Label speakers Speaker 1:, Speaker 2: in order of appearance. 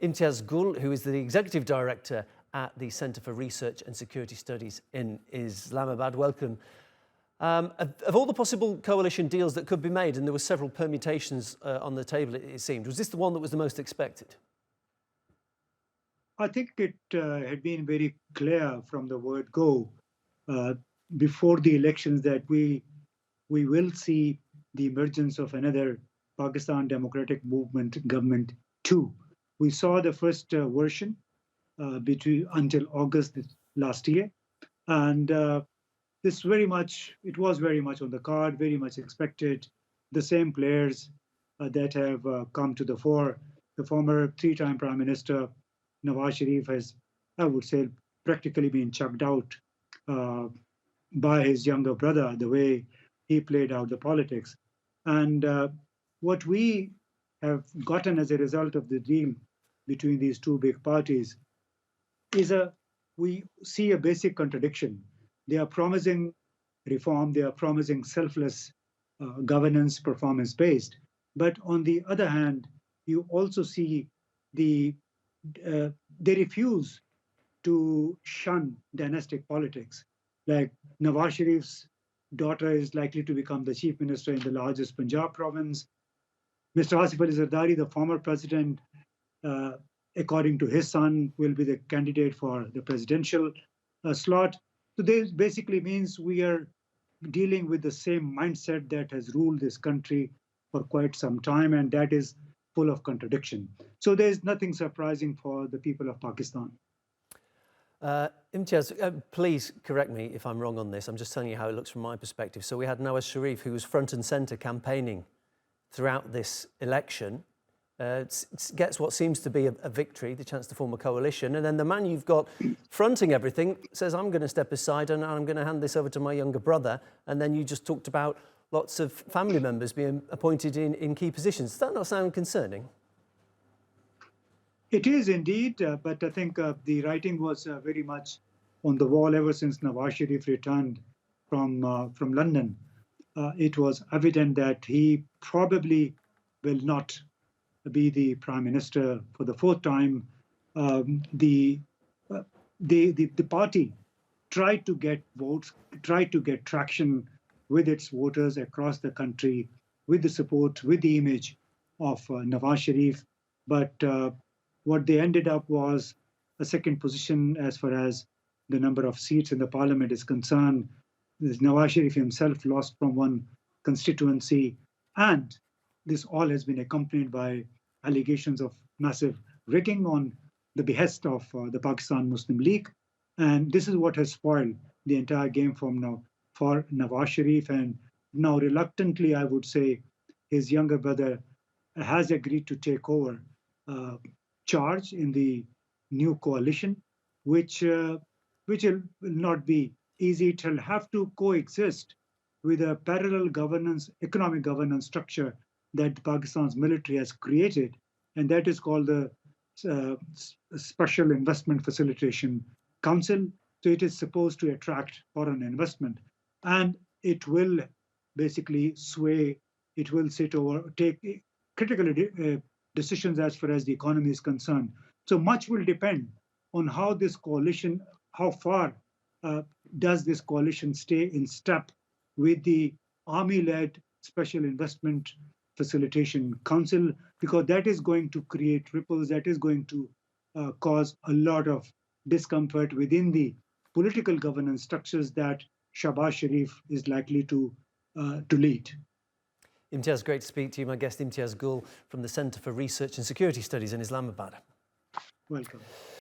Speaker 1: Imtiaz Gul, who is the Executive Director at the Centre for Research and Security Studies in Islamabad. Welcome. Of all the possible coalition deals that could be made, and there were several permutations on the table, it seemed, was this the one that was the most expected?
Speaker 2: I think it had been very clear from the word go uh, before the elections that we will see the emergence of another Pakistan Democratic Movement government too. We saw the first version between until August last year, and it was very much on the card, very much expected. The same players that have come to the fore. The former three-time Prime Minister Nawaz Sharif has, I would say, practically been chucked out uh, by his younger brother, the way he played out the politics. And what we have gotten as a result of the deal between these two big parties is we see a basic contradiction. They are promising reform, they are promising selfless governance, performance based. But on the other hand, you also see the they refuse to shun dynastic politics. Like Nawaz Sharif's daughter is likely to become the chief minister in the largest Punjab province. Mr. Asif Ali Zardari, the former president, uh, according to his son, will be the candidate for the presidential slot. So this basically means we are dealing with the same mindset that has ruled this country for quite some time, and that is full of contradiction. So there's nothing surprising for the people of Pakistan.
Speaker 1: Imtiaz, please correct me if I'm wrong on this. I'm just telling you how it looks from my perspective. So we had Nawaz Sharif, who was front and centre campaigning throughout this election, gets what seems to be a victory, the chance to form a coalition, and then the man you've got fronting everything says, I'm going to step aside and I'm going to hand this over to my younger brother. And then you just talked about lots of family members being appointed in key positions. Does that not sound concerning?
Speaker 2: It is indeed, but I think the writing was very much on the wall ever since Nawaz Sharif returned from London. It was evident that he probably will not be the prime minister for the fourth time. Uh, the party tried to get votes, tried to get traction with its voters across the country, with the support, with the image of Nawaz Sharif, but what they ended up was a second position as far as the number of seats in the parliament is concerned. Nawaz Sharif himself lost from one constituency, and this all has been accompanied by allegations of massive rigging on the behest of the Pakistan Muslim League. And this is what has spoiled the entire game for Nawaz Sharif. And now, reluctantly, I would say, his younger brother has agreed to take over uh, charge in the new coalition, which will not be easy. It will have to coexist with a parallel governance, economic governance structure that Pakistan's military has created, and that is called the uh, Special Investment Facilitation Council. So it is supposed to attract foreign investment, and it will basically sway. It will take critical decisions as far as the economy is concerned. So much will depend on how this coalition, how far uh, does this coalition stay in step with the army-led Special Investment Facilitation Council, because that is going to create ripples, that is going to cause a lot of discomfort within the political governance structures that Shahbaz Sharif is likely to lead.
Speaker 1: Imtiaz, great to speak to you. My guest, Imtiaz Gul, from the Centre for Research and Security Studies in Islamabad.
Speaker 2: Welcome.